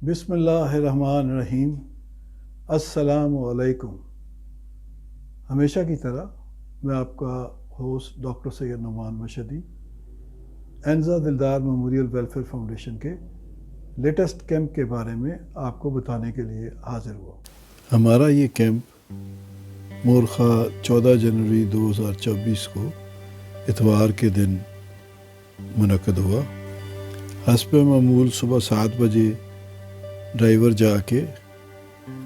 بسم اللہ الرحمن الرحیم۔ السلام علیکم۔ ہمیشہ کی طرح میں آپ کا ہوسٹ ڈاکٹر سید نعمان مشہدی انزا دلدار میموریل ویلفیئر فاؤنڈیشن کے لیٹسٹ کیمپ کے بارے میں آپ کو بتانے کے لیے حاضر ہوا۔ ہمارا یہ کیمپ مورخہ 14 جنوری 2024 کو اتوار کے دن منعقد ہوا۔ حسب معمول صبح 7 بجے ڈرائیور جا کے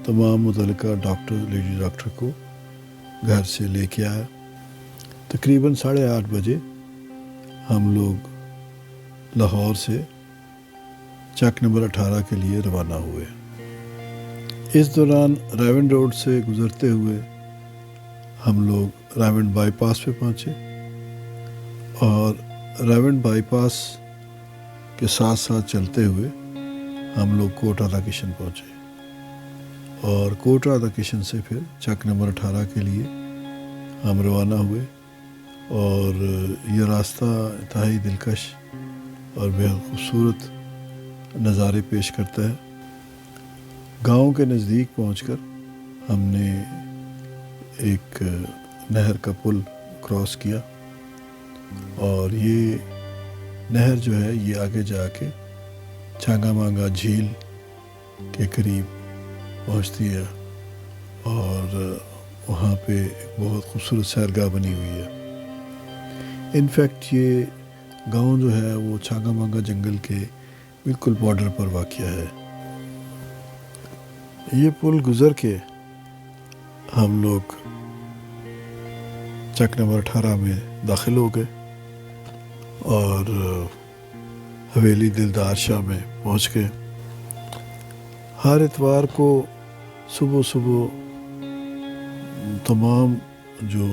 تمام متعلقہ لیڈی ڈاکٹر کو گھر سے لے کے آیا۔ تقریباً 8:30 بجے ہم لوگ لاہور سے چک نمبر 18 کے لیے روانہ ہوئے۔ اس دوران ریونڈ روڈ سے گزرتے ہوئے ہم لوگ ریونڈ بائی پاس پہ پہنچے اور ریونڈ بائی پاس کے ساتھ ساتھ چلتے ہوئے ہم لوگ کوٹ رادا کشن پہنچے اور کوٹ رادا کشن سے پھر چک نمبر 18 کے لیے ہم روانہ ہوئے۔ اور یہ راستہ انتہائی دلکش اور بہت خوبصورت نظارے پیش کرتا ہے۔ گاؤں کے نزدیک پہنچ کر ہم نے ایک نہر کا پل کراس کیا اور یہ نہر جو ہے یہ آگے جا کے چھانگا مانگا جھیل کے قریب پہنچتی ہے اور وہاں پہ ایک بہت خوبصورت سیرگاہ بنی ہوئی ہے۔ انفیکٹ یہ گاؤں جو ہے وہ چھانگا مانگا جنگل کے بالکل بارڈر پر واقع ہے۔ یہ پل گزر کے ہم لوگ چک نمبر 18 میں داخل ہو گئے اور حویلی دلدار شاہ میں پہنچ گئے۔ ہر اتوار کو صبح تمام جو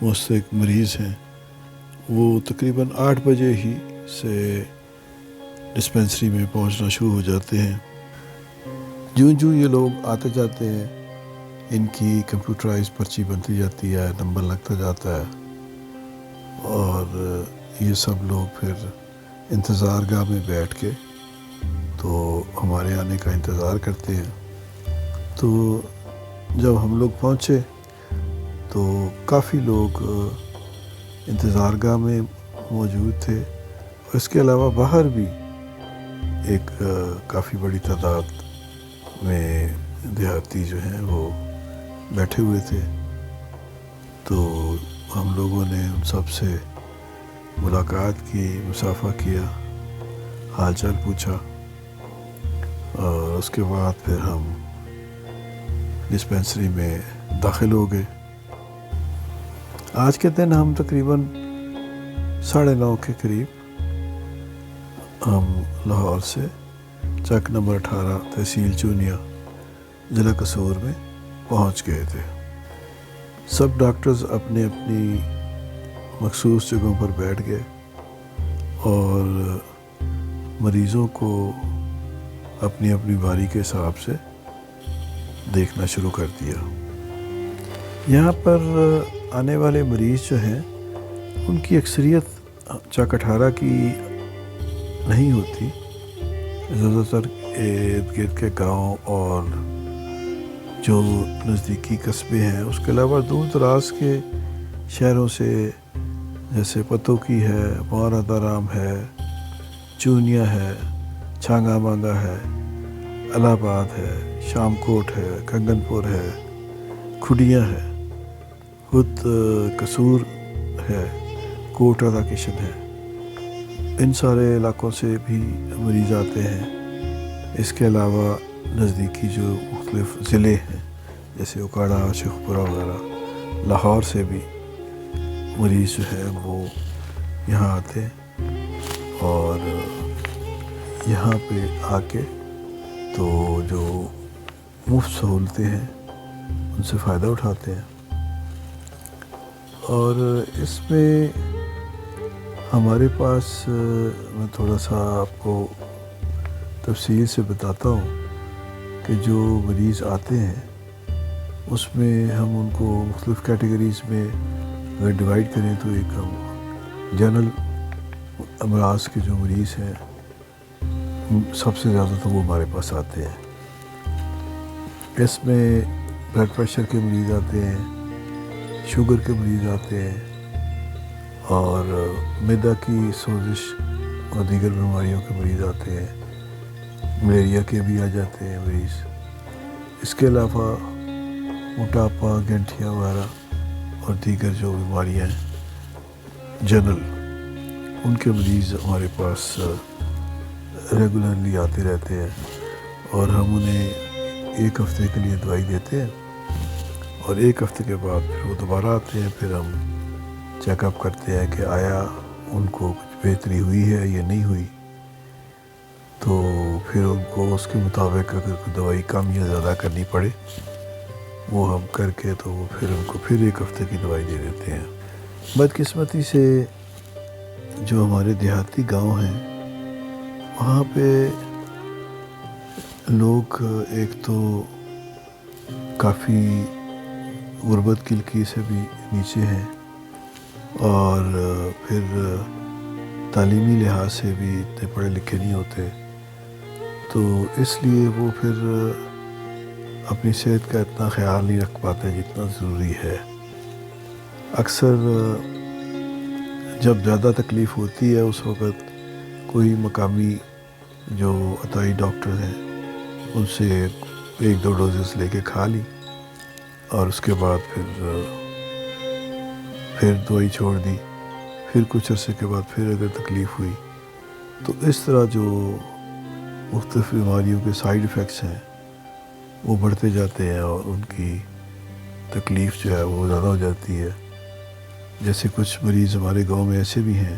مستحق مریض ہیں وہ تقریباً 8 بجے ہی سے ڈسپینسری میں پہنچنا شروع ہو جاتے ہیں۔ جو یہ لوگ آتے جاتے ہیں ان کی کمپیوٹرائز پرچی بنتی جاتی ہے، نمبر لگتا جاتا ہے اور یہ سب لوگ پھر انتظار گاہ میں بیٹھ کے تو ہمارے آنے کا انتظار کرتے ہیں۔ تو جب ہم لوگ پہنچے تو کافی لوگ انتظار گاہ میں موجود تھے۔ اس کے علاوہ باہر بھی ایک کافی بڑی تعداد میں دیہاتی جو ہیں وہ بیٹھے ہوئے تھے۔ تو ہم لوگوں نے ان سب سے ملاقات کی، مصافحہ کیا، حال چال پوچھا اور اس کے بعد پھر ہم ڈسپینسری میں داخل ہو گئے۔ آج کے دن ہم تقریباً 9:30 کے قریب ہم لاہور سے چک نمبر 18 تحصیل چونیا ضلع قصور میں پہنچ گئے تھے۔ سب ڈاکٹرز اپنی اپنی مخصوص جگہوں پر بیٹھ گئے اور مریضوں کو اپنی اپنی باری کے حساب سے دیکھنا شروع کر دیا۔ یہاں پر آنے والے مریض جو ہیں ان کی اکثریت چک 18 کی نہیں ہوتی، زیادہ تر ارد گرد کے گاؤں اور جو نزدیکی قصبے ہیں، اس کے علاوہ دور دراز کے شہروں سے جیسے پتوکی ہے، مہارادہ رام ہے، چونیا ہے، چھانگا مانگا ہے، الہ آباد ہے، شام کوٹ ہے، کنگن پور ہے، کھڈیاں ہے، خود قصور ہے، کوٹ رادا کشن ہے، ان سارے علاقوں سے بھی مریض آتے ہیں۔ اس کے علاوہ نزدیکی جو مختلف ضلع ہیں جیسے اکاڑا، شیخوپورہ وغیرہ، لاہور سے بھی مریض جو ہے وہ یہاں آتے ہیں اور یہاں پہ آ کے تو جو مفت سہولتیں ہیں ان سے فائدہ اٹھاتے ہیں۔ اور اس میں ہمارے پاس میں تھوڑا سا آپ کو تفصیل سے بتاتا ہوں کہ جو مریض آتے ہیں اس میں ہم ان کو مختلف کیٹیگریز میں اگر ڈیوائیڈ کریں تو ایک ہم جنرل امراض کے جو مریض ہیں سب سے زیادہ تو وہ ہمارے پاس آتے ہیں۔ اس میں بلڈ پریشر کے مریض آتے ہیں، شوگر کے مریض آتے ہیں، اور معدہ کی سوزش اور دیگر بیماریوں کے مریض آتے ہیں، ملیریا کے بھی آ جاتے ہیں مریض۔ اس کے علاوہ موٹاپا، گنٹھیاں وغیرہ اور دیگر جو بیماریاں ہیں جنرل، ان کے مریض ہمارے پاس ریگولرلی آتے رہتے ہیں، اور ہم انہیں ایک ہفتے کے لیے دوائی دیتے ہیں، اور ایک ہفتے کے بعد پھر وہ دوبارہ آتے ہیں۔ پھر ہم چیک اپ کرتے ہیں کہ آیا ان کو کچھ بہتری ہوئی ہے یا نہیں ہوئی، تو پھر ان کو اس کے مطابق اگر کوئی دوائی کم یا زیادہ کرنی پڑے وہ ہم کر کے تو وہ پھر ان کو پھر ایک ہفتے کی دوائی دے دیتے ہیں۔ بدقسمتی سے جو ہمارے دیہاتی گاؤں ہیں وہاں پہ لوگ ایک تو کافی غربت کی لکیر سے بھی نیچے ہیں، اور پھر تعلیمی لحاظ سے بھی اتنے پڑھے لکھے نہیں ہوتے، تو اس لیے وہ پھر اپنی صحت کا اتنا خیال نہیں رکھ پاتے جتنا ضروری ہے۔ اکثر جب زیادہ تکلیف ہوتی ہے اس وقت کوئی مقامی جو عطائی ڈاکٹر ہیں ان سے ایک دو ڈوزز لے کے کھا لی، اور اس کے بعد پھر دوائی چھوڑ دی، پھر کچھ عرصے کے بعد پھر اگر تکلیف ہوئی تو اس طرح جو مختلف بیماریوں کے سائیڈ ایفیکٹس ہیں وہ بڑھتے جاتے ہیں، اور ان کی تکلیف جو ہے وہ زیادہ ہو جاتی ہے۔ جیسے کچھ مریض ہمارے گاؤں میں ایسے بھی ہیں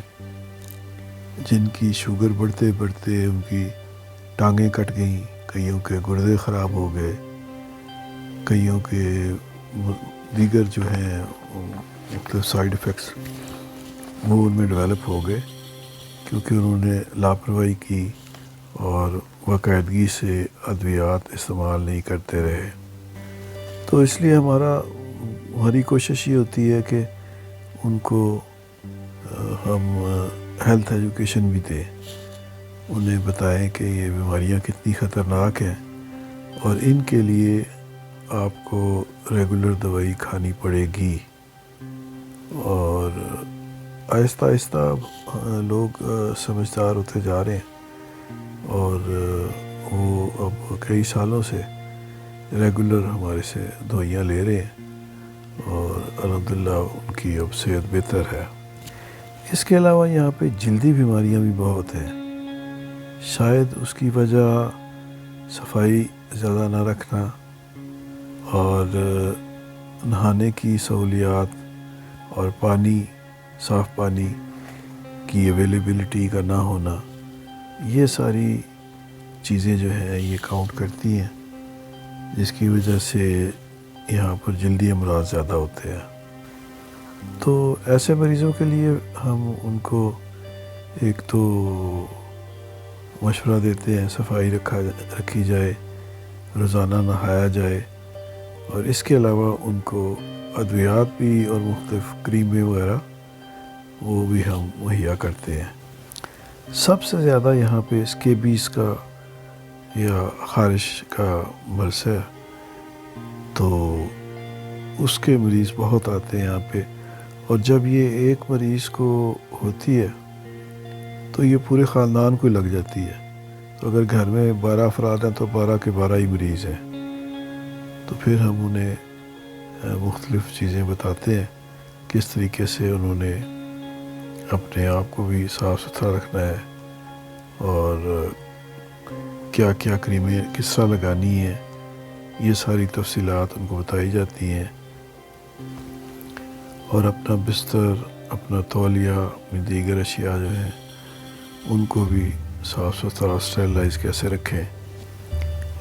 جن کی شوگر بڑھتے بڑھتے ان کی ٹانگیں کٹ گئیں، کئیوں کے گردے خراب ہو گئے، کئیوں کے دیگر جو ہیں مختلف سائیڈ ایفیکٹس وہ ان میں ڈیولپ ہو گئے، کیونکہ انہوں نے لاپرواہی کی اور باقاعدگی سے ادویات استعمال نہیں کرتے رہے۔ تو اس لیے ہماری کوشش یہ ہوتی ہے کہ ان کو ہم ہیلتھ ایجوکیشن بھی دیں، انہیں بتائیں کہ یہ بیماریاں کتنی خطرناک ہیں اور ان کے لیے آپ کو ریگولر دوائی کھانی پڑے گی۔ اور آہستہ آہستہ لوگ سمجھدار ہوتے جا رہے ہیں، اور وہ اب کئی سالوں سے ریگولر ہمارے سے دوائیاں لے رہے ہیں، اور الحمدللہ ان کی اب صحت بہتر ہے۔ اس کے علاوہ یہاں پہ جلدی بیماریاں بھی بہت ہیں، شاید اس کی وجہ صفائی زیادہ نہ رکھنا اور نہانے کی سہولیات اور پانی، صاف پانی کی اویلیبلٹی کا نہ ہونا، یہ ساری چیزیں جو ہیں یہ کاؤنٹ کرتی ہیں، جس کی وجہ سے یہاں پر جلدی امراض زیادہ ہوتے ہیں۔ تو ایسے مریضوں کے لیے ہم ان کو ایک تو مشورہ دیتے ہیں صفائی رکھی جائے، روزانہ نہایا جائے، اور اس کے علاوہ ان کو ادویات بھی اور مختلف کریمیں وغیرہ وہ بھی ہم مہیا کرتے ہیں۔ سب سے زیادہ یہاں پہ اسکیبیز کا یا خارش کا مرض ہے، تو اس کے مریض بہت آتے ہیں یہاں پہ، اور جب یہ ایک مریض کو ہوتی ہے تو یہ پورے خاندان کو لگ جاتی ہے۔ تو اگر گھر میں 12 افراد ہیں تو 12 کے 12 ہی مریض ہیں، تو پھر ہم انہیں مختلف چیزیں بتاتے ہیں کس طریقے سے انہوں نے اپنے آپ کو بھی صاف ستھرا رکھنا ہے، اور کیا کیا کریمیں کس طرح لگانی ہیں، یہ ساری تفصیلات ان کو بتائی جاتی ہیں، اور اپنا بستر، اپنا تولیہ، اپنی دیگر اشیاء جو ہیں ان کو بھی صاف ستھرا اسٹیرلائز کیسے رکھیں۔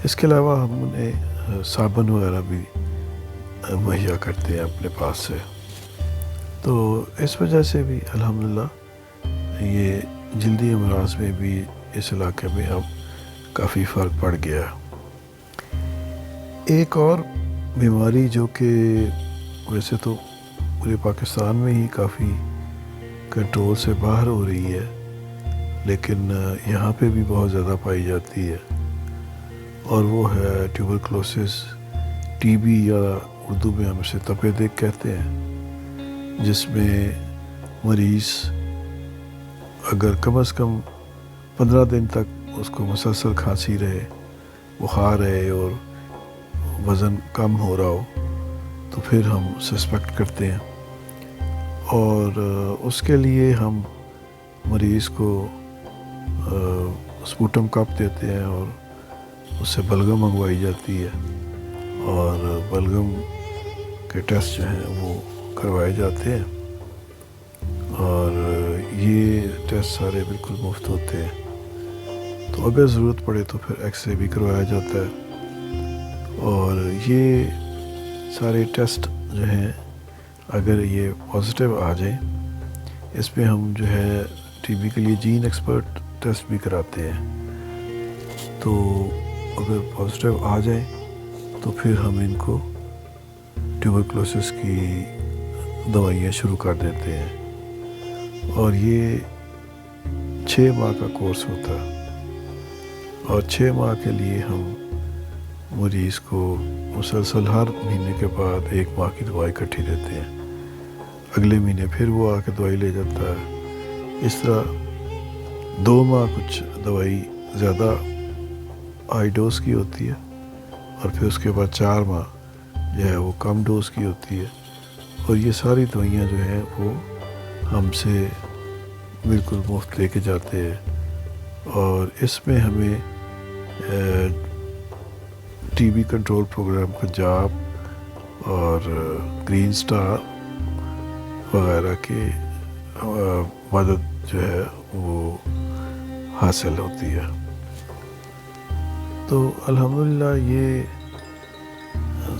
اس کے علاوہ ہم انہیں صابن وغیرہ بھی مہیا کرتے ہیں اپنے پاس سے۔ تو اس وجہ سے بھی الحمدللہ یہ جلدی امراض میں بھی اس علاقے میں اب کافی فرق پڑ گیا۔ ایک اور بیماری جو کہ ویسے تو پورے پاکستان میں ہی کافی کنٹرول سے باہر ہو رہی ہے، لیکن یہاں پہ بھی بہت زیادہ پائی جاتی ہے، اور وہ ہے ٹیوبرکلوسس، ٹی بی، یا اردو میں ہم اسے تپے دیگ کہتے ہیں، جس میں مریض اگر کم از کم 15 دن تک اس کو مسلسل کھانسی رہے، بخار رہے اور وزن کم ہو رہا ہو، تو پھر ہم سسپیکٹ کرتے ہیں، اور اس کے لیے ہم مریض کو سپوٹم کپ دیتے ہیں، اور اس سے بلغم منگوائی جاتی ہے، اور بلغم کے ٹیسٹ جو ہیں وہ کروائے جاتے ہیں، اور یہ ٹیسٹ سارے بالکل مفت ہوتے ہیں۔ تو اگر ضرورت پڑے تو پھر ایکس رے بھی کروایا جاتا ہے، اور یہ سارے ٹیسٹ جو ہیں اگر یہ پازیٹیو آ جائیں، اس میں ہم جو ہے ٹی بی کے لیے جین ایکسپرٹ ٹیسٹ بھی کراتے ہیں، تو اگر پازیٹیو آ جائے تو پھر ہم ان کو ٹیوبرکلوسس کی دوائیاں شروع کر دیتے ہیں، اور یہ 6 ماہ کا کورس ہوتا ہے، اور 6 ماہ کے لیے ہم مریض کو مسلسل ہر مہینے کے بعد 1 ماہ کی دوائی اکٹھی دیتے ہیں، اگلے مہینے پھر وہ آ کے دوائی لے جاتا ہے، اس طرح 2 ماہ کچھ دوائی زیادہ ہائی ڈوز کی ہوتی ہے، اور پھر اس کے بعد 4 ماہ جو ہے وہ کم ڈوز کی ہوتی ہے، اور یہ ساری دوائیاں جو ہیں وہ ہم سے بالکل مفت لے کے جاتے ہیں، اور اس میں ہمیں T B control programme Punjab اور گرین سٹار وغیرہ کی مدد جو ہے وہ حاصل ہوتی ہے۔ تو الحمدللہ یہ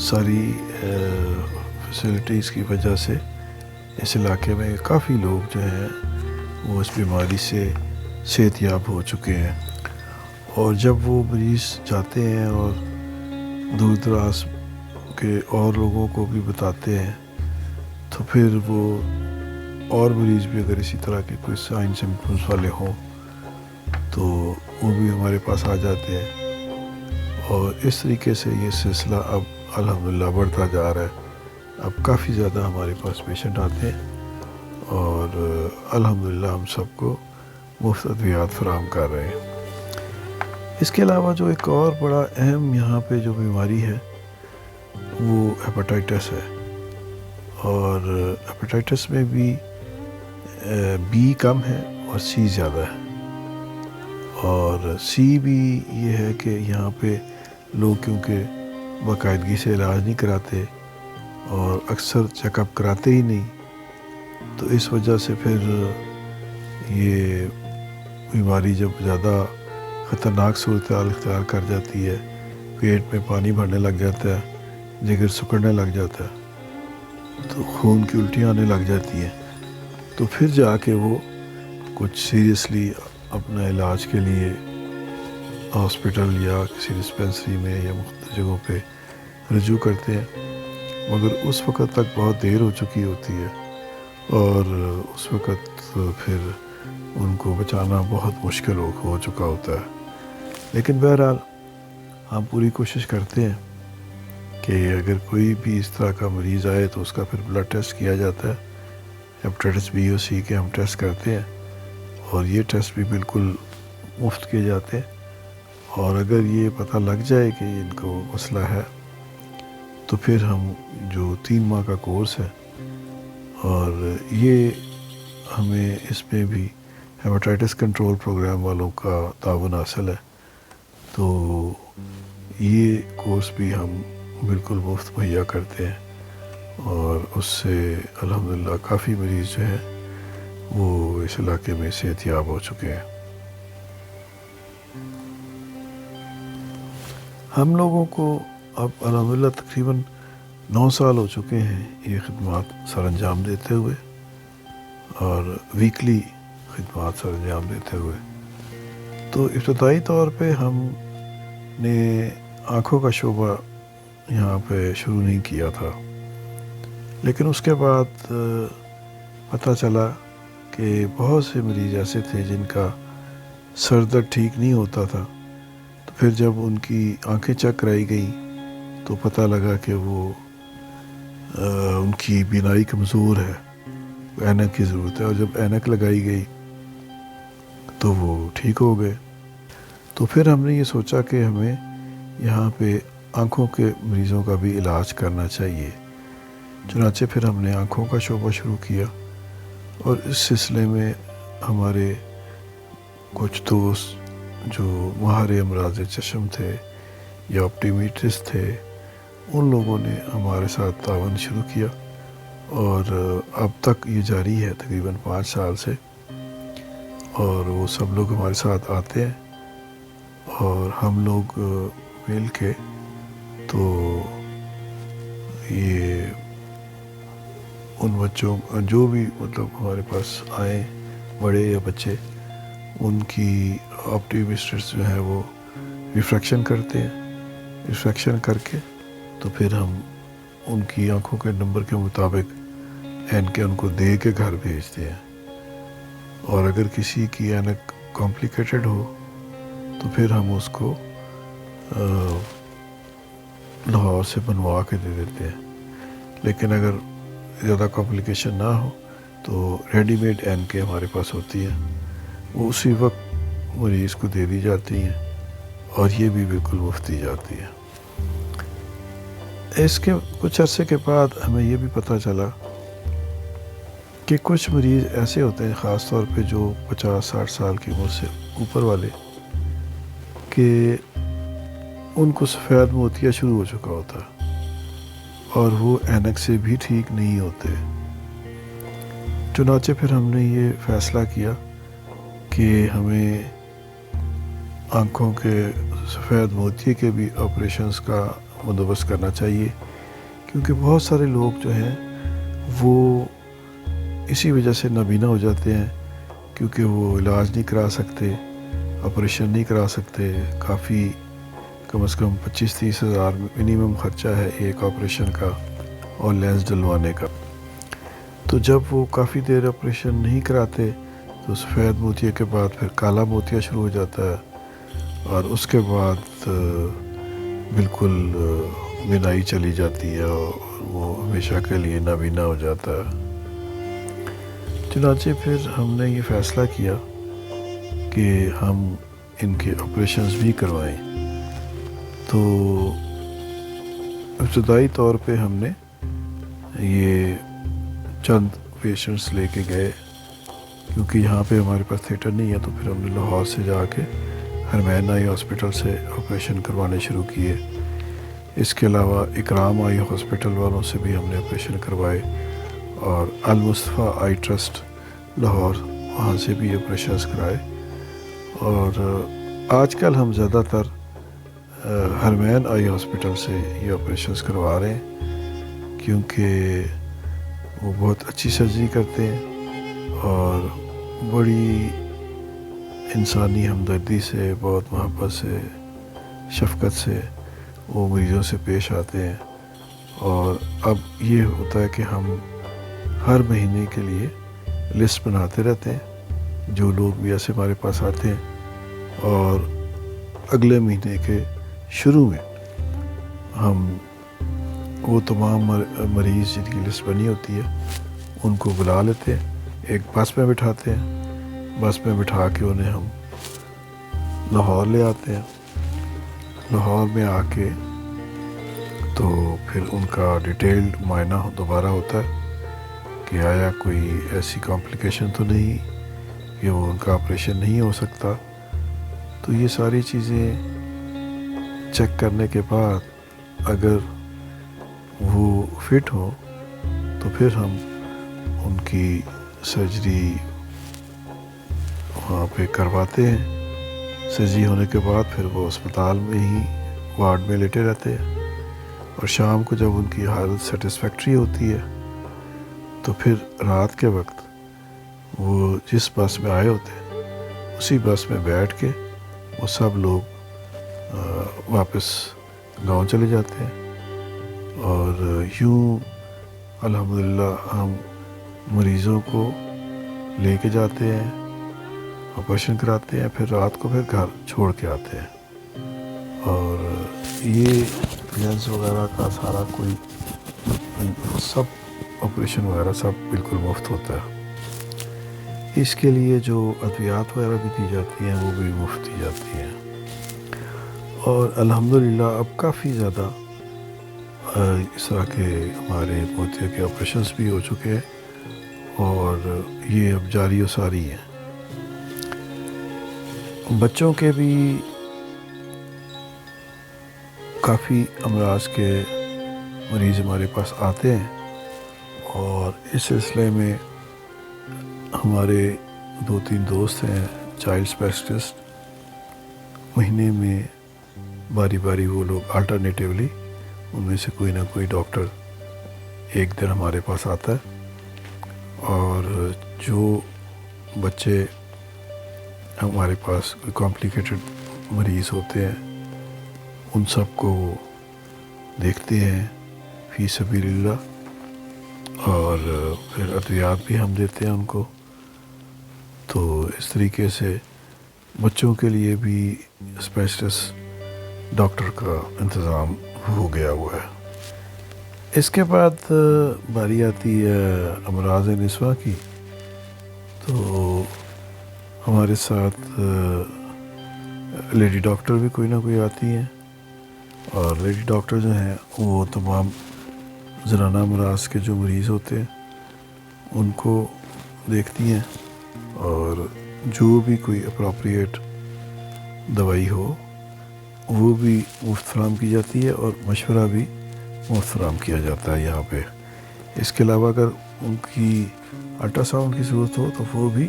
ساری فیسلٹیز کی وجہ سے اس علاقے میں کافی لوگ جو ہیں وہ اس بیماری سے صحت یاب ہو چکے ہیں، اور جب وہ مریض جاتے ہیں اور دور دراز کے اور لوگوں کو بھی بتاتے ہیں، تو پھر وہ اور مریض بھی اگر اسی طرح کے کوئی سائن سمپٹمس والے ہوں تو وہ بھی ہمارے پاس آ جاتے ہیں، اور اس طریقے سے یہ سلسلہ اب الحمدللہ بڑھتا جا رہا ہے۔ اب کافی زیادہ ہمارے پاس پیشنٹ آتے ہیں، اور الحمدللہ ہم سب کو مفت ادویات فراہم کر رہے ہیں۔ اس کے علاوہ جو ایک اور بڑا اہم یہاں پہ جو بیماری ہے وہ ہیپاٹائٹس ہے، اور ہیپاٹائٹس میں بھی بی کم ہے اور سی زیادہ ہے، اور سی بھی یہ ہے کہ یہاں پہ لوگ کیونکہ باقاعدگی سے علاج نہیں کراتے اور اکثر چیک اپ کراتے ہی نہیں، تو اس وجہ سے پھر یہ بیماری جب زیادہ خطرناک صورتحال اختیار کر جاتی ہے، پیٹ میں پانی بھرنے لگ جاتا ہے، جگر سکڑنے لگ جاتا ہے، تو خون کی الٹیاں آنے لگ جاتی ہیں، تو پھر جا کے وہ کچھ سیریسلی اپنا علاج کے لیے ہاسپٹل یا کسی ڈسپینسری میں یا مختلف جگہوں پہ رجوع کرتے ہیں، مگر اس وقت تک بہت دیر ہو چکی ہوتی ہے، اور اس وقت پھر ان کو بچانا بہت مشکل ہو چکا ہوتا ہے۔ لیکن بہرحال ہم پوری کوشش کرتے ہیں کہ اگر کوئی بھی اس طرح کا مریض آئے تو اس کا پھر بلڈ ٹیسٹ کیا جاتا ہے، ہیپاٹائٹس بی اور سی کے ہم ٹیسٹ کرتے ہیں، اور یہ ٹیسٹ بھی بالکل مفت کیے جاتے ہیں، اور اگر یہ پتہ لگ جائے کہ ان کو مسئلہ ہے تو پھر ہم جو 3 ماہ کا کورس ہے، اور یہ ہمیں اس میں بھی ہیپاٹائٹس کنٹرول پروگرام والوں کا تعاون حاصل ہے، تو یہ کورس بھی ہم بالکل مفت مہیا کرتے ہیں، اور اس سے الحمدللہ کافی مریض جو ہیں وہ اس علاقے میں صحت یاب ہو چکے ہیں۔ ہم لوگوں کو اب الحمدللہ تقریباً 9 سال ہو چکے ہیں یہ خدمات سر انجام دیتے ہوئے، اور ویکلی خدمات سر انجام دیتے ہوئے۔ تو ابتدائی طور پہ ہم نے آنکھوں کا شعبہ یہاں پہ شروع نہیں کیا تھا، لیکن اس کے بعد پتہ چلا کہ بہت سے مریض ایسے تھے جن کا سر درد ٹھیک نہیں ہوتا تھا، تو پھر جب ان کی آنکھیں چیک کرائی گئیں تو پتہ لگا کہ وہ ان کی بینائی کمزور ہے، اینک کی ضرورت ہے، اور جب اینک لگائی گئی تو وہ ٹھیک ہو گئے۔ تو پھر ہم نے یہ سوچا کہ ہمیں یہاں پہ آنکھوں کے مریضوں کا بھی علاج کرنا چاہیے، چنانچہ پھر ہم نے آنکھوں کا شعبہ شروع کیا، اور اس سلسلے میں ہمارے کچھ دوست جو ماہر امراض چشم تھے یا آپٹیمیٹرسٹ تھے، ان لوگوں نے ہمارے ساتھ تعاون شروع کیا، اور اب تک یہ جاری ہے تقریباً 5 سال سے، اور وہ سب لوگ ہمارے ساتھ آتے ہیں، اور ہم لوگ مل کے تو یہ ان بچوں جو بھی مطلب ہمارے پاس آئیں، بڑے یا بچے، ان کی آپٹیمیٹرسٹ جو ہے وہ ریفریکشن کرتے ہیں، ریفریکشن کر کے تو پھر ہم ان کی آنکھوں کے نمبر کے مطابق این کے ان کو دے کے گھر بھیجتے ہیں، اور اگر کسی کی اینک کمپلیکیٹڈ ہو تو پھر ہم اس کو لاہور سے بنوا کے دے دیتے ہیں، لیکن اگر زیادہ کمپلیکیشن نہ ہو تو ریڈی میڈ این کے ہمارے پاس ہوتی ہے، وہ اسی وقت مریض کو دے دی جاتی ہیں، اور یہ بھی بالکل مفت دی جاتی ہے۔ اس کے کچھ عرصے کے بعد ہمیں یہ بھی پتہ چلا کہ کچھ مریض ایسے ہوتے ہیں، خاص طور پہ جو 50-60 سال کی عمر سے اوپر والے، کہ ان کو سفید موتیا شروع ہو چکا ہوتا ہے اور وہ اینک سے بھی ٹھیک نہیں ہوتے۔ چنانچہ پھر ہم نے یہ فیصلہ کیا کہ ہمیں آنکھوں کے سفید موتیے کے بھی آپریشنز کا بندوبست کرنا چاہیے، کیونکہ بہت سارے لوگ جو ہیں وہ اسی وجہ سے نابینا ہو جاتے ہیں، کیونکہ وہ علاج نہیں کرا سکتے، آپریشن نہیں کرا سکتے، کافی کم از کم 25-30 ہزار منیمم خرچہ ہے ایک آپریشن کا اور لینس ڈلوانے کا۔ تو جب وہ کافی دیر آپریشن نہیں کراتے تو سفید موتیا کے بعد پھر کالا موتیا شروع ہو جاتا ہے، اور اس کے بعد بالکل بینائی چلی جاتی ہے اور وہ ہمیشہ کے لیے نابینا ہو جاتا ہے۔ چنانچہ پھر ہم نے یہ فیصلہ کیا کہ ہم ان کے آپریشنز بھی کروائیں۔ تو ابتدائی طور پہ ہم نے یہ چند پیشنٹس لے کے گئے، کیونکہ یہاں پہ ہمارے پاس تھیٹر نہیں ہے، تو پھر ہم نے لاہور سے جا کے حرمین آئی ہاسپٹل سے آپریشن کروانے شروع کیے۔ اس کے علاوہ اکرام آئی ہاسپٹل والوں سے بھی ہم نے آپریشن کروائے، اور المصطفیٰ آئی ٹرسٹ لاہور، وہاں سے بھی آپریشنز کرائے، اور آج کل ہم زیادہ تر حرمین آئی ہاسپٹل سے یہ آپریشنز کروا رہے ہیں، کیونکہ وہ بہت اچھی سرجری کرتے ہیں اور بڑی انسانی ہمدردی سے، بہت محبت سے، شفقت سے وہ مریضوں سے پیش آتے ہیں۔ اور اب یہ ہوتا ہے کہ ہم ہر مہینے کے لیے لسٹ بناتے رہتے ہیں، جو لوگ بھی ایسے ہمارے پاس آتے ہیں، اور اگلے مہینے کے شروع میں ہم وہ تمام مریض جن کی لسٹ بنی ہوتی ہے ان کو بلا لیتے ہیں، ایک بس میں بٹھاتے ہیں، بس میں بٹھا کے انہیں ہم لاہور لے آتے ہیں۔ لاہور میں آ کے تو پھر ان کا ڈیٹیلڈ معائنہ دوبارہ ہوتا ہے کہ آیا کوئی ایسی کمپلیکیشن تو نہیں کہ وہ ان کا آپریشن نہیں ہو سکتا۔ تو یہ ساری چیزیں چیک کرنے کے بعد اگر وہ فٹ ہو تو پھر ہم ان کی سرجری وہاں پہ کرواتے ہیں۔ سرجری ہونے کے بعد پھر وہ اسپتال میں ہی وارڈ میں لیٹے رہتے ہیں، اور شام کو جب ان کی حالت سیٹسفیکٹری ہوتی ہے تو پھر رات کے وقت وہ جس بس میں آئے ہوتے ہیں اسی بس میں بیٹھ کے وہ سب لوگ واپس گاؤں چلے جاتے ہیں، اور یوں الحمدللہ ہم مریضوں کو لے کے جاتے ہیں آپریشن کراتے ہیں، پھر رات کو پھر گھر چھوڑ کے آتے ہیں، اور یہ لینس وغیرہ کا سارا کوئی سب آپریشن وغیرہ سب بالکل مفت ہوتا ہے۔ اس کے لیے جو ادویات وغیرہ بھی دی جاتی ہیں وہ بھی مفت دی جاتی ہیں، اور الحمدللہ اب کافی زیادہ اس طرح کے ہمارے موتیہ کے آپریشنس بھی ہو چکے ہیں، اور یہ اب جاری و ساری ہیں۔ بچوں کے بھی کافی امراض کے مریض ہمارے پاس آتے ہیں، اور اس سلسلے میں ہمارے 2-3 دوست ہیں چائلڈ اسپیشلسٹ، مہینے میں باری باری وہ لوگ آلٹرنیٹیولی ان میں سے کوئی نہ کوئی ڈاکٹر ایک دن ہمارے پاس آتا ہے، اور جو بچے ہمارے پاس کوئی کمپلیکیٹڈ مریض ہوتے ہیں ان سب کو وہ دیکھتے ہیں فی سبیل اللہ، اور پھر ادویات بھی ہم دیتے ہیں ان کو۔ تو اس طریقے سے بچوں کے لیے بھی اسپیشلسٹ ڈاکٹر کا انتظام ہو گیا ہوا ہے۔ اس کے بعد باری آتی ہے امراض نسواں کی، تو ہمارے ساتھ لیڈی ڈاکٹر بھی کوئی نہ کوئی آتی ہیں، اور لیڈی ڈاکٹر جو ہیں وہ تمام زنانہ امراض کے جو مریض ہوتے ہیں ان کو دیکھتی ہیں، اور جو بھی کوئی اپروپریٹ دوائی ہو وہ بھی مفت فراہم کی جاتی ہے، اور مشورہ بھی مفت فراہم کیا جاتا ہے یہاں پہ۔ اس کے علاوہ اگر ان کی الٹرا ساؤنڈ کی ضرورت ہو تو وہ بھی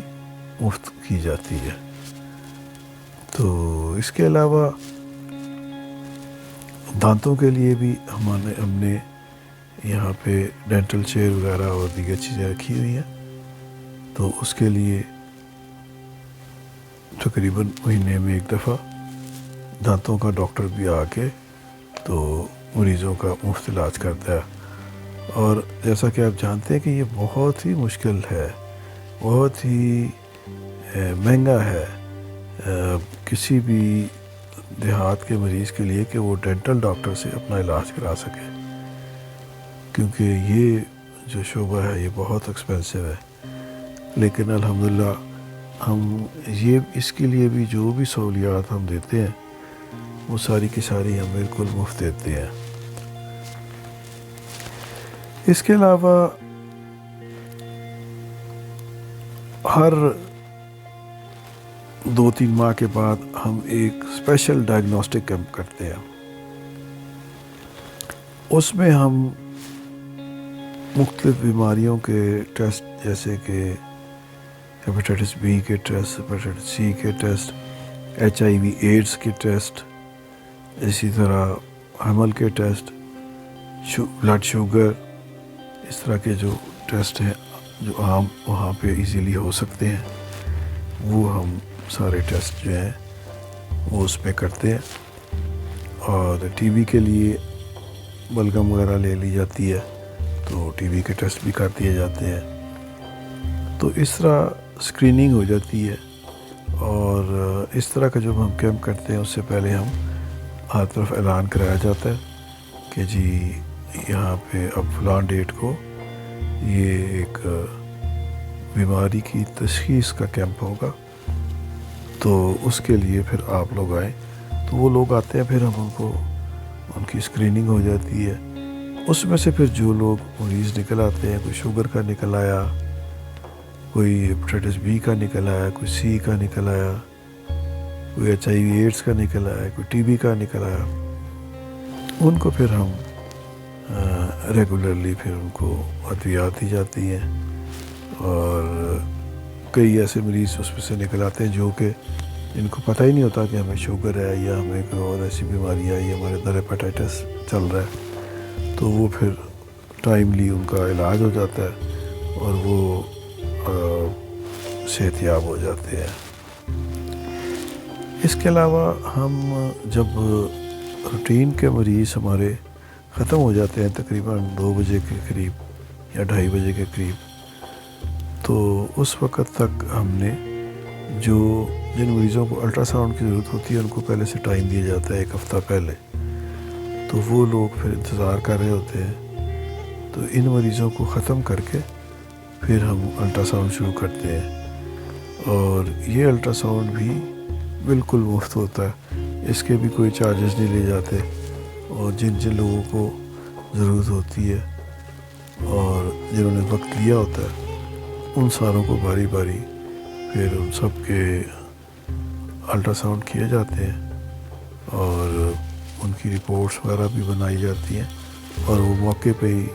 مفت کی جاتی ہے۔ تو اس کے علاوہ دانتوں کے لیے بھی ہم نے یہاں پہ ڈینٹل چیئر وغیرہ اور دیگر چیزیں رکھی ہوئی ہیں، تو اس کے لیے تقریباً مہینے میں ایک دفعہ دانتوں کا ڈاکٹر بھی آ کے تو مریضوں کا مفت علاج کرتا ہے۔ اور جیسا کہ آپ جانتے ہیں کہ یہ بہت ہی مشکل ہے، بہت ہی مہنگا ہے کسی بھی دیہات کے مریض کے لیے کہ وہ ڈینٹل ڈاکٹر سے اپنا علاج کرا سکے، کیونکہ یہ جو شعبہ ہے یہ بہت ایکسپینسو ہے۔ لیکن الحمدللہ ہم اس کے لیے بھی جو بھی سہولیات ہم دیتے ہیں وہ ساری کی ساری ہم بالکل مفت دیتے ہیں۔ اس کے علاوہ ہر 2-3 ماہ کے بعد ہم ایک اسپیشل ڈائگنوسٹک کیمپ کرتے ہیں۔ اس میں ہم مختلف بیماریوں کے ٹیسٹ، جیسے کہ ہیپیٹائٹس بی کے ٹیسٹ، ہیپیٹائٹس سی کے ٹیسٹ، HIV ایڈز کے ٹیسٹ، اسی طرح حمل کے ٹیسٹ، بلڈ شوگر، اس طرح کے جو ٹیسٹ ہیں جو عام وہاں پہ ایزیلی ہو سکتے ہیں وہ ہم سارے ٹیسٹ جو ہیں وہ اس پہ کرتے ہیں۔ اور ٹی بی کے لیے بلغم وغیرہ لے لی جاتی ہے تو ٹی بی کے ٹیسٹ بھی کر دیے جاتے ہیں۔ تو اس طرح اسکریننگ ہو جاتی ہے، اور اس طرح کا جب ہم کیمپ کرتے ہیں اس سے پہلے ہر طرف اعلان کرایا جاتا ہے کہ جی یہاں پہ اب فلاں ڈیٹ کو یہ ایک بیماری کی تشخیص کا کیمپ ہوگا، تو اس کے لیے پھر آپ لوگ آئیں۔ تو وہ لوگ آتے ہیں، پھر ہم ان کی اسکریننگ ہو جاتی ہے۔ اس میں سے پھر جو لوگ مریض نکل آتے ہیں، کوئی شوگر کا نکل آیا، کوئی ہیپیٹائٹس بی کا نکل آیا، کوئی سی کا نکل آیا، کوئی HIV ایڈز کا نکل آیا، کوئی ٹی بی کا نکل آیا، ان کو پھر ہم ریگولرلی پھر ان کو ادویات دی جاتی ہیں۔ اور کئی ایسے مریض اس میں سے نکل آتے ہیں جو کہ ان کو پتہ ہی نہیں ہوتا کہ ہمیں شوگر ہے یا ہمیں کوئی اور ایسی بیماری ہے یا ہمارے اندر ہیپیٹائٹس چل رہا ہے، تو وہ پھر ٹائملی ان کا علاج ہو جاتا ہے اور وہ صحت یاب ہو جاتے ہیں۔ اس کے علاوہ ہم جب روٹین کے مریض ہمارے ختم ہو جاتے ہیں تقریباً 2 بجے کے قریب یا 2:30 بجے کے قریب، تو اس وقت تک ہم نے جو جن مریضوں کو الٹرا ساؤنڈ کی ضرورت ہوتی ہے ان کو پہلے سے ٹائم دیا جاتا ہے 1 ہفتہ پہلے، تو وہ لوگ پھر انتظار کر رہے ہوتے ہیں، تو ان مریضوں کو ختم کر کے پھر ہم الٹرا ساؤنڈ شروع کرتے ہیں، اور یہ الٹرا ساؤنڈ بھی بالکل مفت ہوتا ہے، اس کے بھی کوئی چارجز نہیں لے جاتے، اور جن جن لوگوں کو ضرورت ہوتی ہے اور جنہوں نے وقت لیا ہوتا ہے ان ساروں کو باری باری پھر ان سب کے الٹرا ساؤنڈ کیے جاتے ہیں اور ان کی رپورٹس وغیرہ بھی بنائی جاتی ہیں، اور وہ موقع پہ ہی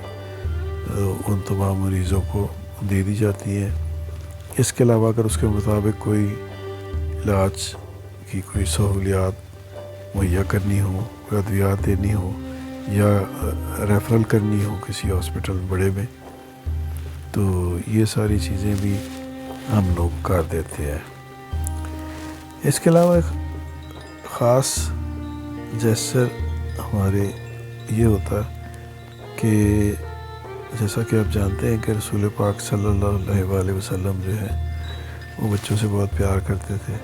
ان تمام مریضوں کو دے دی جاتی ہیں۔ اس کے علاوہ اگر اس کے مطابق کوئی علاج کی کوئی سہولیات مہیا کرنی ہو، کوئی ادویات دینی ہو یا ریفرل کرنی ہو کسی ہاسپٹل بڑے میں، تو یہ ساری چیزیں بھی ہم لوگ کر دیتے ہیں۔ اس کے علاوہ ایک خاص جیسر ہمارے یہ ہوتا ہے کہ جیسا کہ آپ جانتے ہیں کہ رسول پاک صلی اللہ علیہ وسلم جو ہے وہ بچوں سے بہت پیار کرتے تھے،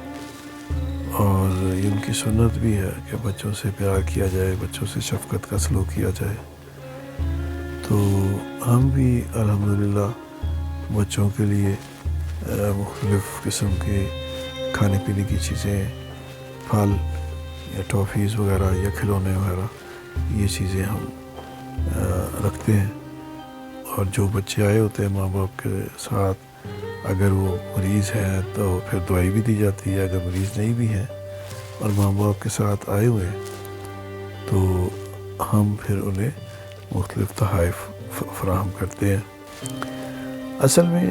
اور یہ ان کی سنت بھی ہے کہ بچوں سے پیار کیا جائے، بچوں سے شفقت کا سلوک کیا جائے۔ تو ہم بھی الحمدللہ بچوں کے لیے مختلف قسم کے کھانے پینے کی چیزیں، پھل یا ٹافیز وغیرہ یا کھلونے وغیرہ، یہ چیزیں ہم رکھتے ہیں، اور جو بچے آئے ہوتے ہیں ماں باپ کے ساتھ اگر وہ مریض ہیں تو پھر دوائی بھی دی جاتی ہے، اگر مریض نہیں بھی ہیں اور ماں باپ کے ساتھ آئے ہوئے تو ہم پھر انہیں مختلف تحائف فراہم کرتے ہیں۔ اصل میں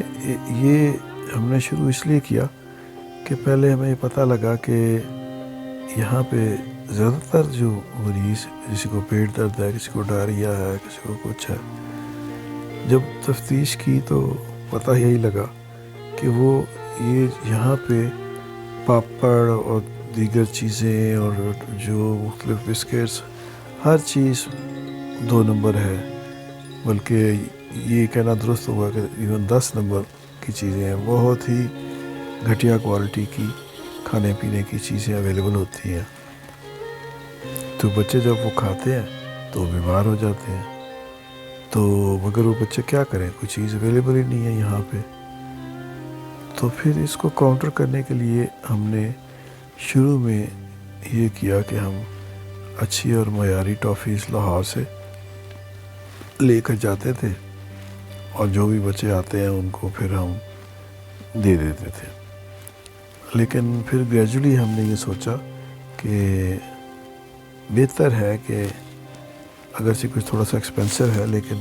یہ ہم نے شروع اس لیے کیا کہ پہلے ہمیں پتہ لگا کہ یہاں پہ زیادہ تر جو مریض، کسی کو پیٹ درد ہے، کسی کو ڈائریا ہے، کسی کو کچھ ہے، جب تفتیش کی تو پتہ یہی لگا کہ وہ یہ یہاں پہ پاپڑ اور دیگر چیزیں اور جو مختلف بسکٹس، ہر چیز 2 نمبر ہے، بلکہ یہ کہنا درست ہوگا کہ ایون 10 نمبر کی چیزیں ہیں، بہت ہی گھٹیا کوالٹی کی کھانے پینے کی چیزیں اویلیبل ہوتی ہیں۔ تو بچے جب وہ کھاتے ہیں تو بیمار ہو جاتے ہیں، تو مگر وہ بچے کیا کریں، کوئی چیز اویلیبل ہی نہیں ہے یہاں پہ۔ تو پھر اس کو کاؤنٹر کرنے کے لیے ہم نے شروع میں یہ کیا کہ ہم اچھی اور معیاری ٹافیز لاہور سے لے کر جاتے تھے، اور جو بھی بچے آتے ہیں ان کو پھر ہم دے دیتے تھے۔ لیکن پھر گریجولی ہم نے یہ سوچا کہ بہتر ہے کہ اگرچہ کچھ تھوڑا سا ایکسپینسو ہے لیکن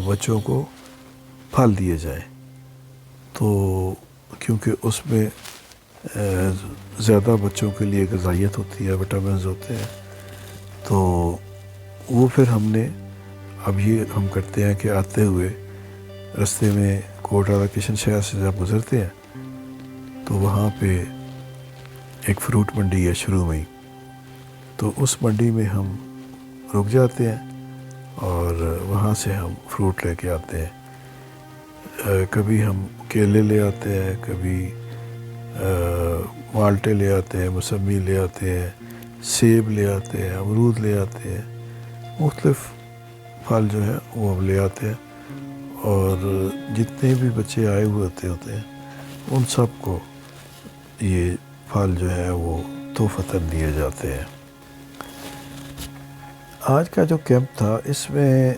بچوں کو پھل دیے جائیں، تو کیونکہ اس میں زیادہ بچوں کے لیے غذائیت ہوتی ہے، وٹامنز ہوتے ہیں، تو وہ پھر ہم نے اب یہ ہم کرتے ہیں کہ آتے ہوئے رستے میں کوٹ رادا کشن شہر سے جب گزرتے ہیں تو وہاں پہ ایک فروٹ منڈی ہے شروع میں ہی، تو اس منڈی میں ہم رک جاتے ہیں اور وہاں سے ہم فروٹ لے کے آتے ہیں۔ کبھی ہم کیلے لے آتے ہیں، کبھی مالٹے لے آتے ہیں، موسمی لے آتے ہیں، سیب لے آتے ہیں، امرود لے آتے ہیں، مختلف پھل جو ہے وہ ہم لے آتے ہیں، اور جتنے بھی بچے آئے ہوئے ہوتے ہیں ان سب کو یہ پھل جو ہے وہ تحفتاً دیے جاتے ہیں۔ آج کا جو کیمپ تھا اس میں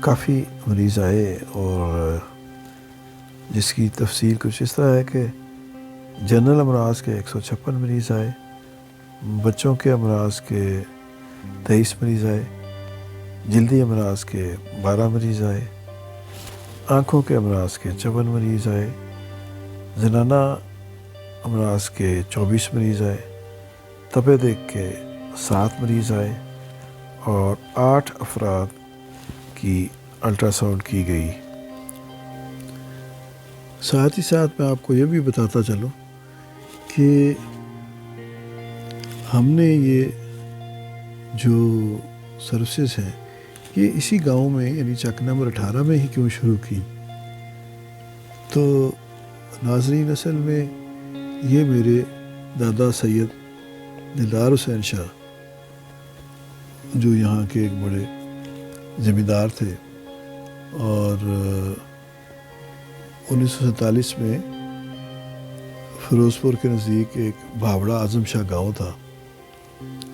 کافی مریض آئے، اور جس کی تفصیل کچھ اس طرح ہے کہ جنرل امراض کے 156 مریض آئے، بچوں کے امراض کے 23 مریض آئے، جلدی امراض کے 12 مریض آئے، آنکھوں کے امراض کے 54 مریض آئے، زنانہ امراض کے 24 مریض آئے، تپِ دیگ کے 7 مریض آئے، اور 8 افراد کی الٹرا ساؤنڈ کی گئی۔ ساتھ ہی ساتھ میں آپ کو یہ بھی بتاتا چلوں کہ ہم نے یہ جو سروسز ہیں یہ اسی گاؤں میں یعنی چک نمبر 18 میں ہی کیوں شروع کی۔ تو ناظرین، اصل میں یہ میرے دادا سید دلدار حسین شاہ جو یہاں کے ایک بڑے زمیندار تھے، اور 1947 میں فیروز پور کے نزدیک ایک بھاوڑا اعظم شاہ گاؤں تھا،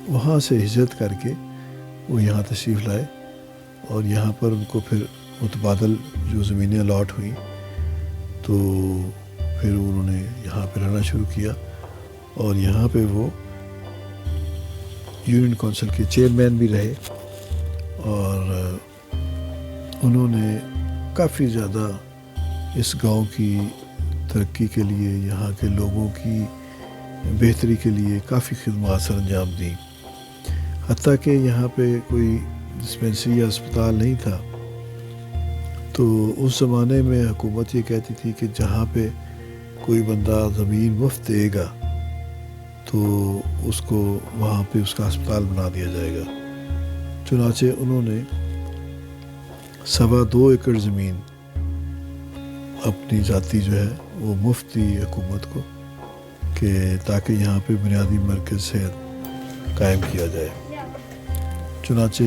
وہاں سے ہجرت کر کے وہ یہاں تشریف لائے، اور یہاں پر ان کو پھر متبادل جو زمینیں الاٹ ہوئیں تو پھر انہوں نے یہاں پہ رہنا شروع کیا، اور یہاں پہ وہ یونین کونسل کے چیئرمین بھی رہے، اور انہوں نے کافی زیادہ اس گاؤں کی ترقی کے لیے، یہاں کے لوگوں کی بہتری کے لیے کافی خدمات سر انجام دیں، حتیٰ کہ یہاں پہ کوئی ڈسپنسری یا اسپتال نہیں تھا تو اس زمانے میں حکومت یہ کہتی تھی کہ جہاں پہ کوئی بندہ زمین مفت دے گا تو اس کو وہاں پہ اس کا اسپتال بنا دیا جائے گا۔ چنانچہ انہوں نے 2.25 ایکڑ زمین اپنی ذاتی جو ہے وہ مفت دی حکومت کو، کہ تاکہ یہاں پہ بنیادی مرکز صحت قائم کیا جائے۔ چنانچہ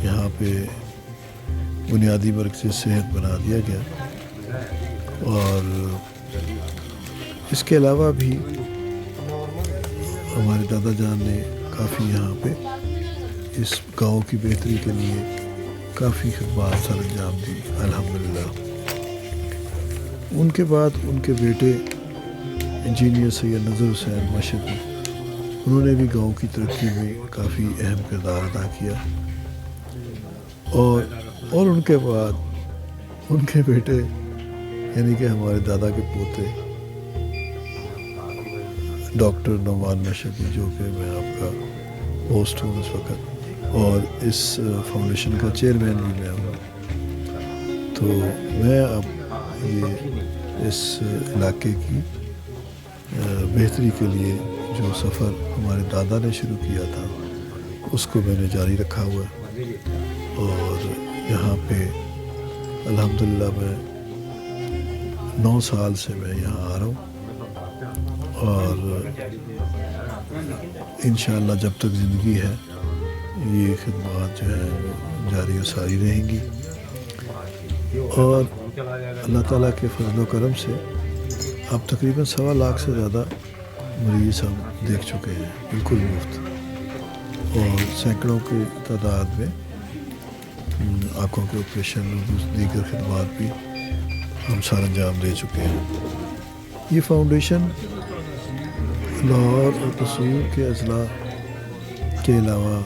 یہاں پہ بنیادی مرکز صحت بنا دیا گیا، اور اس کے علاوہ بھی ہمارے دادا جان نے کافی یہاں پہ اس گاؤں کی بہتری کے لیے کافی خدمات سر انجام دی الحمدللہ۔ ان کے بعد ان کے بیٹے انجینئر سید نظر حسین مشرقی، انہوں نے بھی گاؤں کی ترقی میں کافی اہم کردار ادا کیا، اور ان کے بعد ان کے بیٹے یعنی کہ ہمارے دادا کے پوتے ڈاکٹر نعمان مشرقی، جو کہ میں آپ کا ہوسٹ ہوں اس وقت، اور اس فاؤنڈیشن کا چیئرمین بھی میں ہوں۔ تو میں اب یہ اس علاقے کی بہتری کے لیے جو سفر ہمارے دادا نے شروع کیا تھا اس کو میں نے جاری رکھا ہوا ہے، اور یہاں پہ الحمدللہ میں 9 سال سے میں یہاں آ رہا ہوں، اور انشاءاللہ جب تک زندگی ہے یہ خدمات جو ہیں جاری و ساری رہیں گی، اور اللہ تعالیٰ کے فضل و کرم سے اب تقریباً 1.25 لاکھ سے زیادہ مریض ہم دیکھ چکے ہیں بالکل مفت، اور سینکڑوں کی تعداد میں آنکھوں کے آپریشن اور دیگر خدمات بھی ہم سر انجام دے چکے ہیں۔ یہ فاؤنڈیشن لاہور اور قصور کے اضلاع کے علاوہ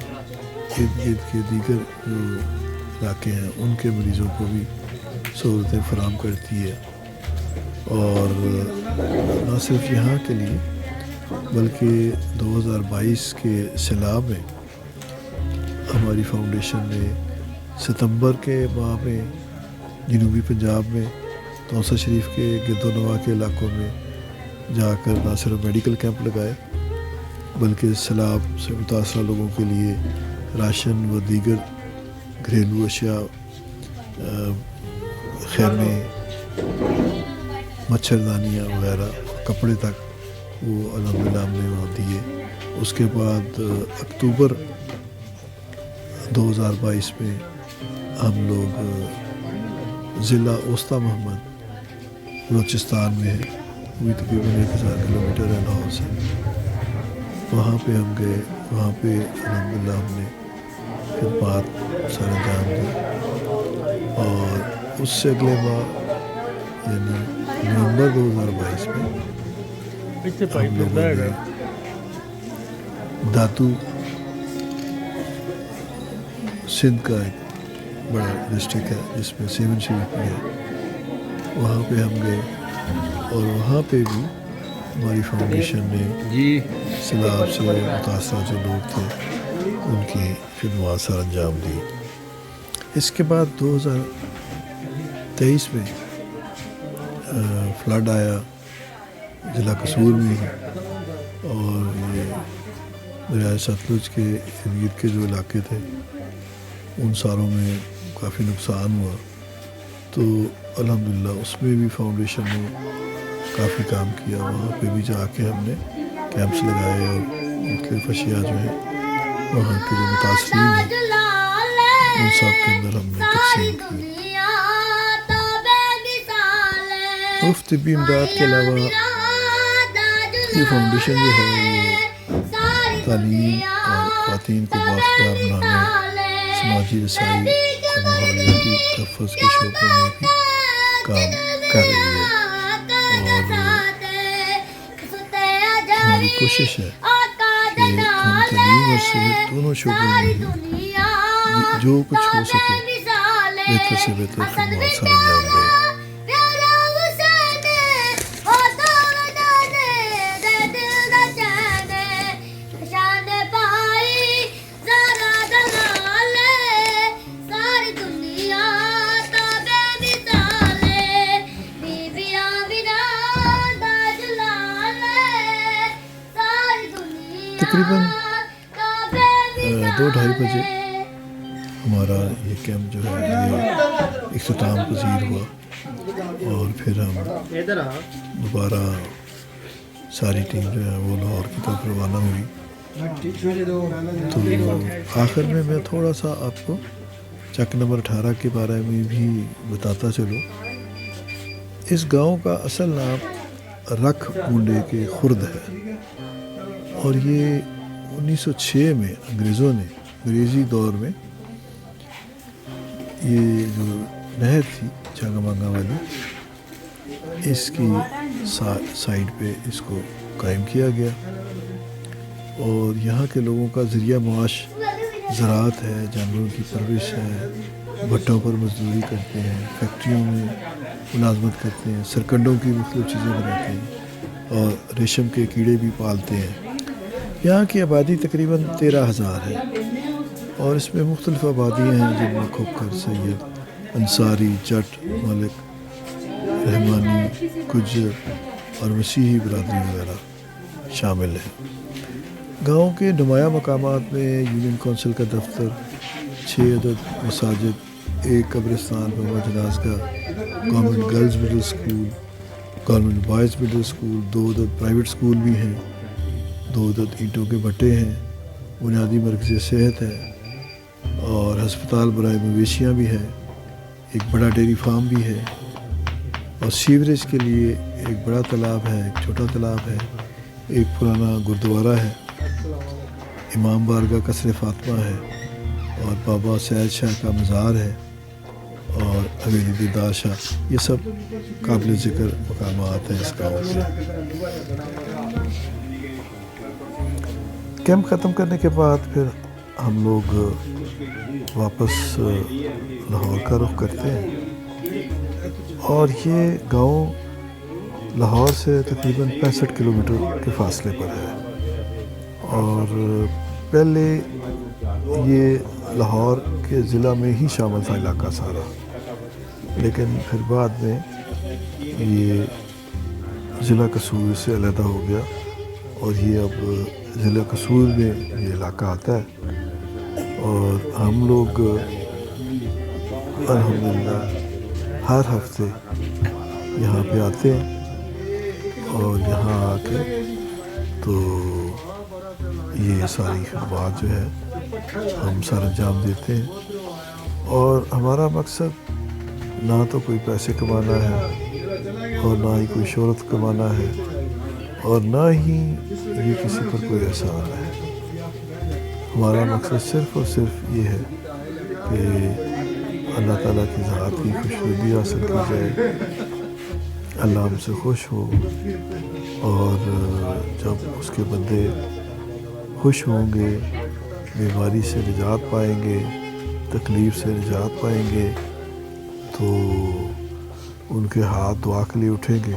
ارد گرد کے دیگر جو علاقے ہیں ان کے مریضوں کو بھی سہولتیں فراہم کرتی ہے، اور نہ صرف یہاں کے لیے بلکہ 2022 کے سیلاب میں ہماری فاؤنڈیشن نے ستمبر کے ماہ میں جنوبی پنجاب میں توسا شریف کے گرد و نواح کے علاقوں میں جا کر نہ صرف میڈیکل کیمپ لگائے بلکہ سیلاب سے متاثرہ لوگوں کے لیے راشن و دیگر گھریلو اشیاء، خیمے، مچھردانیاں وغیرہ، کپڑے تک وہ الحمدللہ ہم نے وہاں دیے۔ اس کے بعد اکتوبر 2022 میں ہم لوگ ضلع اوسطی محمد بلوچستان میں ہے، وہی تقریباً 1000 کلومیٹر ہے لاہور سے، وہاں پہ ہم گئے، وہاں پہ الحمدللہ ہم نے خدمات سر انجام دی، اور اس سے اگلے ماہ یعنی نومبر 2022 میں ہم لوگوں نے داتو سندھ کا ایک بڑا ڈسٹرکٹ ہے جس میں سیون شریف بھی ہے، وہاں پہ ہم گئے، اور وہاں پہ بھی ہماری فاؤنڈیشن نے سیلاب سے متاثرہ جو لوگ تھے ان کی خدمات سر انجام دی۔ اس کے بعد 2023 میں فلڈ آیا ضلع قصور میں، اور یہ دریائے ستلج کے ارد گرد کے جو علاقے تھے ان سالوں میں کافی نقصان ہوا، تو الحمدللہ اس میں بھی فاؤنڈیشن نے کافی کام کیا، وہاں پہ بھی جا کے ہم نے کیمپس لگائے اور مختلف اشیاء جو ہیں وہاں کے جو متاثرین ہیں ان سب کے اندر ہم نے تقسیم کی۔ مفت طبی امداد کے علاوہ یہ فاؤنڈیشن جو ہے یہ تعلیم اور خواتین کو بااختیار بنانے، سماجی رسائی اور ماحولیاتی تحفظ کے شعبوں میں بھی کام کر رہی ہے، اور ہماری کوشش ہے کہ ہم تعلیم اور صحت دونوں شعبوں میں ہی جو کچھ ہو سکے بہتر سے بہتر خدمات سر انجام دیں۔ تقریباً 2-2:30 بجے ہمارا یہ کیمپ جو ہے یہ اختتام پذیر ہوا، اور پھر ہم دوبارہ ساری ٹیم جو ہے وہ لاہور کی طرف روانہ ہوئی۔ تو آخر میں تھوڑا سا آپ کو چک نمبر 18 کے بارے میں بھی بتاتا چلوں۔ اس گاؤں کا اصل نام رکھ مونڈے کے خرد ہے، اور یہ 1906 میں انگریزوں نے انگریزی دور میں یہ جو نہر تھی چنگا مانگا والی، اس کی سائڈ پہ اس کو قائم کیا گیا، اور یہاں کے لوگوں کا ذریعہ معاش زراعت ہے، جانوروں کی پرورش ہے، بھٹوں پر مزدوری کرتے ہیں، فیکٹریوں میں ملازمت کرتے ہیں، سرکنڈوں کی مختلف چیزیں بناتے ہیں، اور ریشم کے کیڑے بھی پالتے ہیں۔ یہاں کی آبادی تقریباً 13,000 ہے، اور اس میں مختلف آبادیاں ہیں جن میں کھوکھر، سید، انصاری، جٹ، ملک، رحمانی، گجر اور مسیحی برادری وغیرہ شامل ہیں۔ گاؤں کے نمایاں مقامات میں یونین کونسل کا دفتر، 6 عدد مساجد، 1 قبرستان، بابا جناز گاہ، government girls middle school, government boys middle school, 2 عدد پرائیویٹ اسکول بھی ہیں، 2 عدد اینٹوں کے بھٹے ہیں، بنیادی مرکز صحت ہے، اور ہسپتال برائے مویشیاں بھی ہے، ایک بڑا ڈیری فارم بھی ہے، اور سیوریج کے لیے ایک بڑا تالاب ہے، ایک چھوٹا تالاب ہے، ایک پرانا گردوارہ ہے، امام بارگاہ قصر فاطمہ ہے، اور بابا سید شاہ کا مزار ہے، اور حویلی دیدار شاہ۔ یہ سب قابل ذکر مقامات ہیں اس گاؤں کے۔ کیمپ ختم کرنے کے بعد پھر ہم لوگ واپس لاہور کا رخ کرتے ہیں، اور یہ گاؤں لاہور سے تقریباً 65 کلومیٹر کے فاصلے پر ہے، اور پہلے یہ لاہور کے ضلع میں ہی شامل تھا علاقہ سارا، لیکن پھر بعد میں یہ ضلع قصور سے علیحدہ ہو گیا، اور یہ اب ضلع قصور میں یہ علاقہ آتا ہے، اور ہم لوگ الحمدللہ ہر ہفتے یہاں پہ آتے ہیں، اور یہاں آ کے تو یہ ساری خدمات جو ہے ہم سر انجام دیتے ہیں، اور ہمارا مقصد نہ تو کوئی پیسے کمانا ہے، اور نہ ہی کوئی شہرت کمانا ہے، اور نہ ہی یہ کسی پر کوئی احسان ہے۔ ہمارا مقصد صرف اور صرف یہ ہے کہ اللہ تعالیٰ کی ذات کی خوشنودی حاصل کی جائے، اللہ ہم سے خوش ہو، اور جب اس کے بندے خوش ہوں گے، بیماری سے نجات پائیں گے، تکلیف سے نجات پائیں گے، تو ان کے ہاتھ دعا کے لیے اٹھیں گے،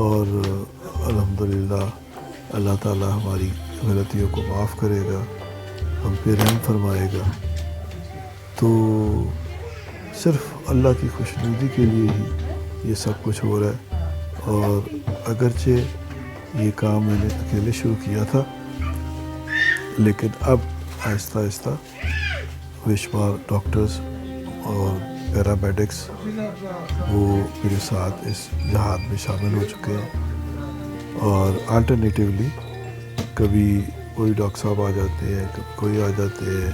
اور الحمدللہ اللہ تعالیٰ ہماری غلطیوں کو معاف کرے گا، ہم پہ رحم فرمائے گا۔ تو صرف اللہ کی خوشنودی کے لیے ہی یہ سب کچھ ہو رہا ہے، اور اگرچہ یہ کام میں نے اکیلے شروع کیا تھا، لیکن اب آہستہ آہستہ بے شمار ڈاکٹرز اور پیرامیڈکس وہ میرے ساتھ اس جہاد میں شامل ہو چکے ہیں، اور آلٹرنیٹیولی کبھی کوئی ڈاکٹر صاحب آ جاتے ہیں، کبھی کوئی آ جاتے ہیں،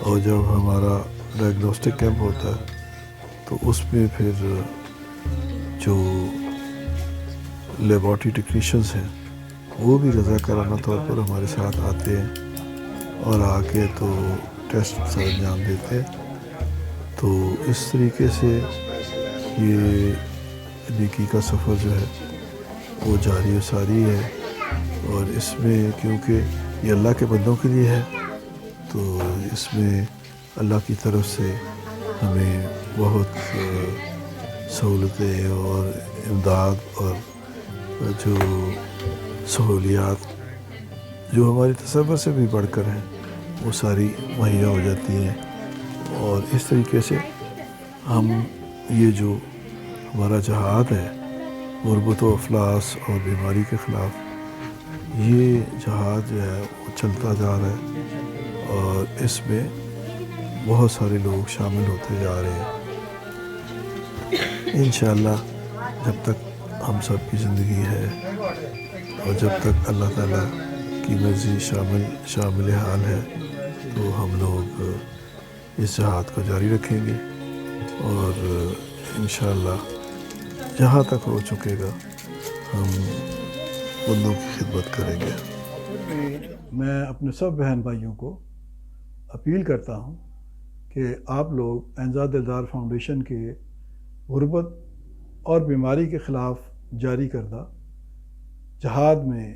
اور جب ہمارا ڈائگنوسٹک کیمپ ہوتا ہے تو اس میں پھر جو لیبارٹری ٹیکنیشینز ہیں وہ بھی رضاکارانہ طور پر ہمارے ساتھ آتے ہیں اور آ کے تو ٹیسٹ سر انجام دیتے ہیں۔ تو اس طریقے سے یہ نیکی کا سفر جو ہے وہ جاری و ساری ہے، اور اس میں کیونکہ یہ اللہ کے بندوں کے لیے ہے تو اس میں اللہ کی طرف سے ہمیں بہت سہولتیں اور امداد اور جو سہولیات جو ہماری تصور سے بھی بڑھ کر ہیں وہ ساری مہیا ہو جاتی ہیں، اور اس طریقے سے ہم یہ جو ہمارا جہاد ہے غربت و افلاس اور بیماری کے خلاف، یہ جہاد جو ہے وہ چلتا جا رہا ہے، اور اس میں بہت سارے لوگ شامل ہوتے جا رہے ہیں۔ انشاءاللہ جب تک ہم سب کی زندگی ہے اور جب تک اللہ تعالیٰ کی مرضی شامل حال ہے تو ہم لوگ اس جہاد کو جاری رکھیں گے، اور انشاءاللہ جہاں تک ہو چکے گا ہم بندوں کی خدمت کریں گے۔ میں اپنے سب بہن بھائیوں کو اپیل کرتا ہوں کہ آپ لوگ انزا دلدار فاؤنڈیشن کے غربت اور بیماری کے خلاف جاری کردہ جہاد میں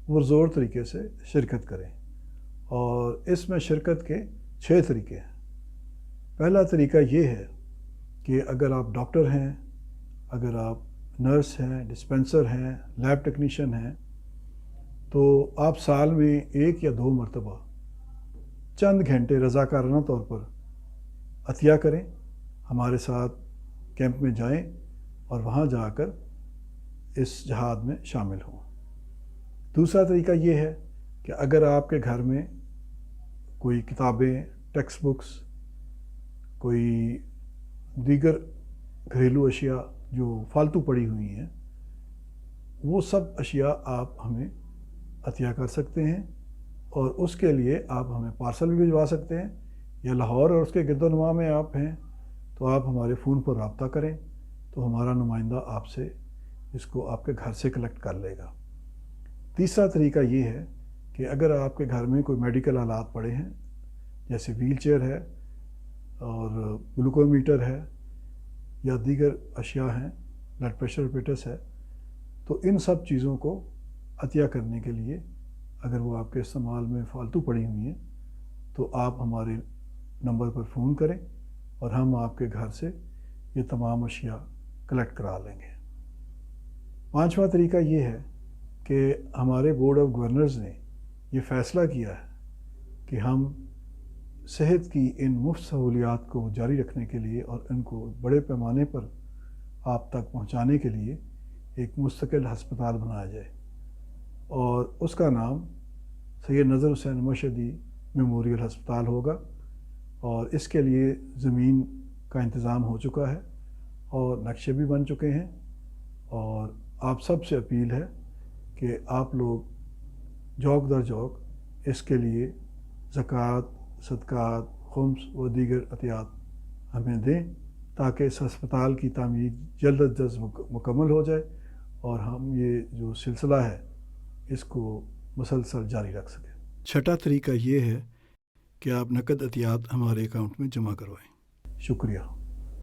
پرزور طریقے سے شرکت کریں، اور اس میں شرکت کے 6 طریقے ہیں۔ پہلا طریقہ یہ ہے کہ اگر آپ ڈاکٹر ہیں، اگر آپ نرس ہیں، ڈسپینسر ہیں، لیب ٹیکنیشین ہیں، تو آپ سال میں 1 یا 2 مرتبہ چند گھنٹے رضاکارانہ طور پر عطیہ کریں، ہمارے ساتھ کیمپ میں جائیں اور وہاں جا کر اس جہاد میں شامل ہوں۔ دوسرا طریقہ یہ ہے کہ اگر آپ کے گھر میں کوئی کتابیں، ٹیکسٹ بکس، کوئی دیگر گھریلو اشیاء جو فالتو پڑی ہوئی ہیں، وہ سب اشیاء آپ ہمیں عطیہ کر سکتے ہیں، اور اس کے لیے آپ ہمیں پارسل بھی بھجوا سکتے ہیں، یا لاہور اور اس کے گرد و نواح میں آپ ہیں تو آپ ہمارے فون پر رابطہ کریں تو ہمارا نمائندہ آپ سے اس کو آپ کے گھر سے کلیکٹ کر لے گا۔ تیسرا طریقہ یہ ہے کہ اگر آپ کے گھر میں کوئی میڈیکل آلات پڑے ہیں، جیسے ویل چیئر ہے اور گلوکومیٹر ہے یا دیگر اشیاء ہیں، بلڈ پریشر پیٹس ہے، تو ان سب چیزوں کو عطیہ کرنے کے لیے اگر وہ آپ کے استعمال میں فالتو پڑی ہوئی ہیں تو آپ ہمارے نمبر پر فون کریں اور ہم آپ کے گھر سے یہ تمام اشیاء کلیکٹ کرا لیں گے۔ پانچواں طریقہ یہ ہے کہ ہمارے بورڈ آف گورنرز نے یہ فیصلہ کیا ہے کہ ہم صحت کی ان مفت سہولیات کو جاری رکھنے کے لیے اور ان کو بڑے پیمانے پر آپ تک پہنچانے کے لیے ایک مستقل ہسپتال بنایا جائے، اور اس کا نام سید نظر حسین مشہدی میموریل ہسپتال ہوگا، اور اس کے لیے زمین کا انتظام ہو چکا ہے اور نقشے بھی بن چکے ہیں، اور آپ سب سے اپیل ہے کہ آپ لوگ جوک در جوک اس کے لیے زکوٰۃ، صدقات، خمس و دیگر عطیات ہمیں دیں تاکہ اس ہسپتال کی تعمیر جلد از جلد مکمل ہو جائے اور ہم یہ جو سلسلہ ہے اس کو مسلسل جاری رکھ سکیں۔ چھٹا طریقہ یہ ہے کہ آپ نقد عطیات ہمارے اکاؤنٹ میں جمع کروائیں۔ شکریہ۔